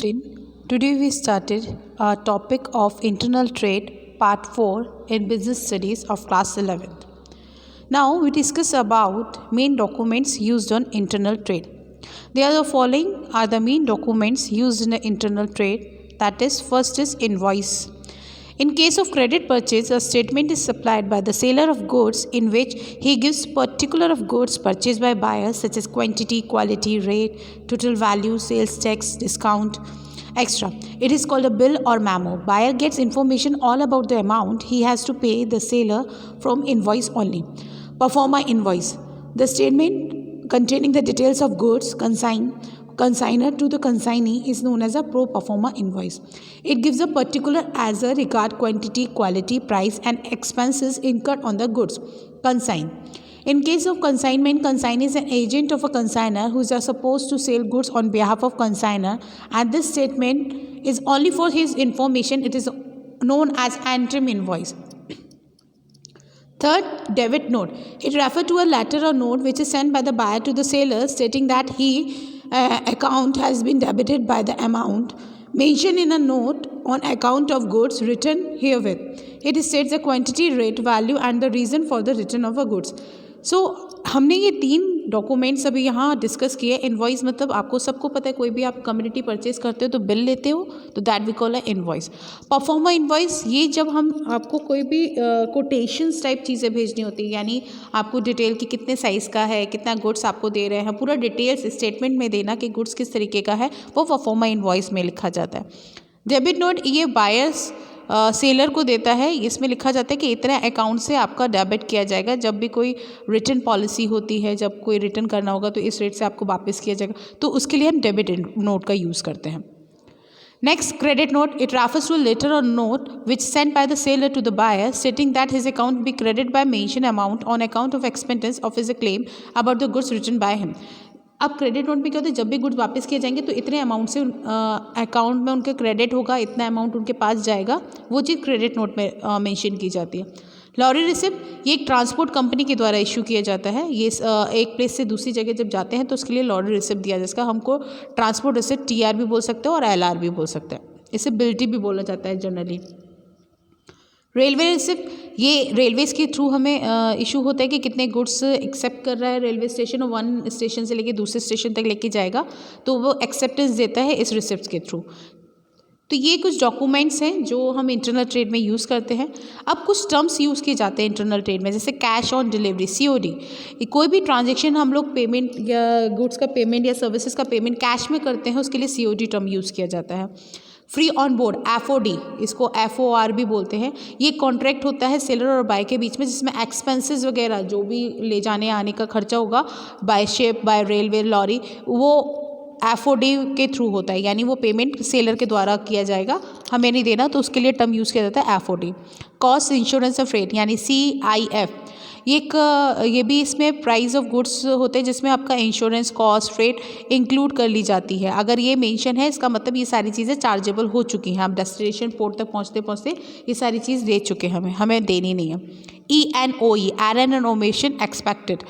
Today we started our topic of internal trade part 4 in business studies of class 11th. Now we discuss about main documents used on internal trade. The following are the main documents used in the internal trade. That is, first is invoice. In case of credit purchase, a statement is supplied by the seller of goods in which he gives particular of goods purchased by buyers such as quantity, quality, rate, total value, sales tax, discount, extra. It is called a bill or memo. Buyer gets information all about the amount he has to pay the seller from invoice only. Performa invoice. The statement containing the details of goods consigner to the consignee is known as a pro forma invoice. It gives a particular as a regard quantity, quality, price and expenses incurred on the goods. Consign. In case of consignment, consignee is an agent of a consigner who is supposed to sell goods on behalf of consigner, and this statement is only for his information. It is known as interim invoice. Third, debit note. It refers to a letter or note which is sent by the buyer to the seller stating that his account has been debited by the amount mentioned in a note on account of goods written herewith. It states the quantity, rate, value and the reason for the return of a goods. हमने ये 3 documents अभी यहाँ discuss किए. Invoice मतलब आपको सबको पता है, कोई भी आप कम्युनिटी परचेज करते हो तो बिल लेते हो, तो that we call a invoice. Proforma invoice, ये जब हम आपको कोई भी कोटेशंस टाइप चीज़ें भेजनी होती है, यानी आपको डिटेल कि कितने साइज़ का है, कितना गुड्स आपको दे रहे हैं, पूरा डिटेल्स स्टेटमेंट में देना कि गुड्स किस तरीके का है, वो परफॉर्मा इनवॉइस में लिखा जाता है. डेबिट नोट ये बायर्स सेलर को देता है. इसमें लिखा जाता है कि इतने अकाउंट से आपका डेबिट किया जाएगा. जब भी कोई रिटर्न पॉलिसी होती है, जब कोई रिटर्न करना होगा तो इस रेट से आपको वापस किया जाएगा, तो उसके लिए हम डेबिट नोट का यूज़ करते हैं. Next, credit note. It refers to a letter or note which sent by the seller to the buyer stating that his account be credited by mentioned amount on account of expenses of his claim about the goods written by him. अब credit note में क्या होता है, जब भी goods वापस किए जाएंगे तो इतने अमाउंट से अकाउंट में उनके क्रेडिट होगा, इतना अमाउंट उनके पास जाएगा, वो चीज़ क्रेडिट नोट में मेंशन की जाती है. लॉरी रिसिप्ट, ये एक ट्रांसपोर्ट कंपनी के द्वारा इशू किया जाता है. ये एक प्लेस से दूसरी जगह जब जाते हैं तो उसके लिए लॉरी रिसिप्ट दिया जाएगा. हमको ट्रांसपोर्ट रिसिप्ट TR भी बोल सकते हो और LR भी बोल सकते हैं. इसे बिल्टी भी बोला जाता है जनरली. रेलवे रिसिप्ट, ये रेलवेज़ के थ्रू हमें इशू होता है कि कितने गुड्स एक्सेप्ट कर रहा है रेलवे स्टेशन, और वन स्टेशन से लेके दूसरे स्टेशन तक लेके जाएगा, तो वो एक्सेप्टेंस देता है इस रिसिप्ट के थ्रू. तो ये कुछ डॉक्यूमेंट्स हैं जो हम इंटरनल ट्रेड में यूज़ करते हैं. अब कुछ टर्म्स यूज़ किए जाते हैं इंटरनल ट्रेड में, जैसे कैश ऑन डिलीवरी, COD. कोई भी ट्रांजेक्शन हम लोग पेमेंट या गुड्स का पेमेंट या सर्विसेज का पेमेंट कैश में करते हैं, उसके लिए COD टर्म यूज़ किया जाता है. फ्री ऑन बोर्ड, FOD, इसको FOR भी बोलते हैं. ये कॉन्ट्रैक्ट होता है सेलर और बाय के बीच में, जिसमें एक्सपेंसेस वगैरह जो भी ले जाने आने का खर्चा होगा by ship, by railway, lorry, वो FOD के थ्रू होता है, यानी वो पेमेंट सेलर के द्वारा किया जाएगा, हमें नहीं देना, तो उसके लिए टर्म यूज़ किया जाता है FOD. Cost insurance of freight यानी CIF, ये भी इसमें प्राइस ऑफ गुड्स होते हैं जिसमें आपका इंश्योरेंस, कॉस्ट, फ्रेट इंक्लूड कर ली जाती है. अगर ये मेंशन है, इसका मतलब ये सारी चीज़ें चार्जेबल हो चुकी हैं. आप डेस्टिनेशन पोर्ट तक पहुँचते पहुँचते ये सारी चीज़ दे चुके हैं, हमें देनी नहीं है. ENOE, error and omission expected.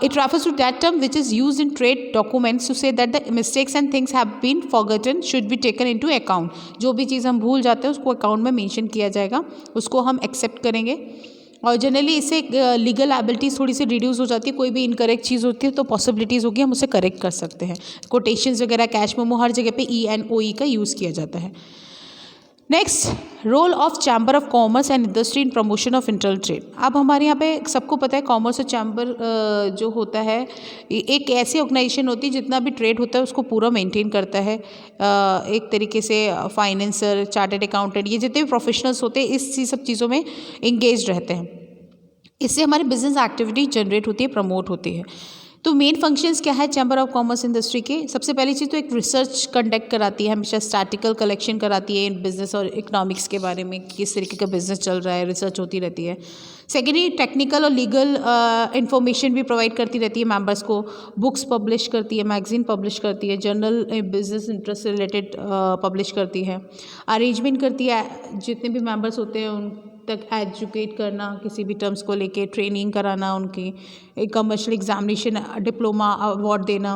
It refers to that term which is used in trade documents to say that the mistakes and things have been forgotten should be taken into account. जो भी चीज़ हम भूल जाते हैं उसको account में mention किया जाएगा, उसको हम एक्सेप्ट करेंगे. और जनरली इससे लीगल एबिलिटीज़ थोड़ी सी रिड्यूस हो जाती है. कोई भी इनकरेक्ट चीज़ होती है तो पॉसिबिलिटीज़ होगी, हम उसे करेक्ट कर सकते हैं. कोटेशंस वगैरह, कैश मेमो, हर जगह पे ENOE का यूज़ किया जाता है. Next, role of chamber of commerce and industry in promotion of internal trade. अब हमारे यहाँ पे सबको पता है कॉमर्स और चैम्बर जो होता है एक ऐसी ऑर्गेनाइजेशन होती है जितना भी ट्रेड होता है उसको पूरा मेंटेन करता है. एक तरीके से फाइनेंसर, चार्टर्ड अकाउंटेंट, ये जितने भी प्रोफेशनल्स होते हैं इस सब चीज़ों में इंगेज रहते हैं. इससे हमारी बिजनेस एक्टिविटी जनरेट होती है, प्रमोट होती है. तो मेन फंक्शंस क्या है चैम्बर ऑफ कॉमर्स इंडस्ट्री के? सबसे पहली चीज़ तो एक रिसर्च कंडक्ट कराती है, हमेशा स्टैटिकल कलेक्शन कराती है इन बिजनेस और इकोनॉमिक्स के बारे में, किस तरीके का बिजनेस चल रहा है, रिसर्च होती रहती है. सेकेंडली, टेक्निकल और लीगल इंफॉर्मेशन भी प्रोवाइड करती रहती है मेंबर्स को. बुक्स पब्लिश करती है, मैगजीन पब्लिश करती है, जर्नल बिजनेस इंटरेस्ट से रिलेटेड पब्लिश करती है. अरेंजमेंट करती है जितने भी मेंबर्स होते हैं उन तक एजुकेट करना, किसी भी टर्म्स को लेके ट्रेनिंग कराना, उनकी एक कमर्शियल एग्जामिनेशन, डिप्लोमा, अवार्ड देना.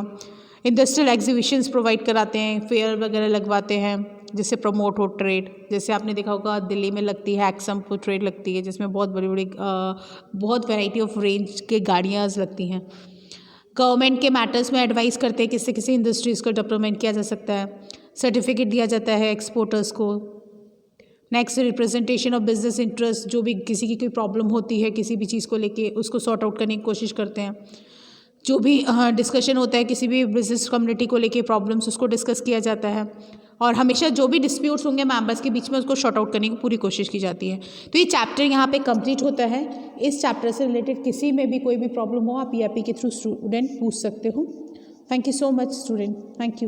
इंडस्ट्रियल एग्जीबिशंस प्रोवाइड कराते हैं, फेयर वगैरह लगवाते हैं जिससे प्रमोट हो ट्रेड। जैसे आपने देखा होगा दिल्ली में लगती है एक्सम ट्रेड लगती है, जिसमें बहुत बड़ी बड़ी बहुत वैरायटी ऑफ रेंज के गाड़ियाँ लगती हैं। गवर्नमेंट के मैटर्स में एडवाइस करते हैं किससे किसी इंडस्ट्रीज़ को डेवलपमेंट किया जा सकता है। सर्टिफिकेट दिया जाता है एक्सपोर्टर्स को। Next, representation of business interest, जो भी किसी की कोई प्रॉब्लम होती है किसी भी चीज़ को लेके उसको सॉर्ट आउट करने की कोशिश करते हैं। जो भी डिस्कशन होता है किसी भी बिजनेस कम्युनिटी को लेके प्रॉब्लम्स, उसको डिस्कस किया जाता है और हमेशा जो भी डिस्प्यूट्स होंगे मेंबर्स के बीच में उसको शॉर्ट आउट करने की पूरी कोशिश की जाती है। तो ये चैप्टर यहाँ पे कंप्लीट होता है। इस चैप्टर से रिलेटेड किसी में भी कोई भी प्रॉब्लम हो आप ERP के थ्रू स्टूडेंट पूछ सकते हो। Thank you so much student, thank you.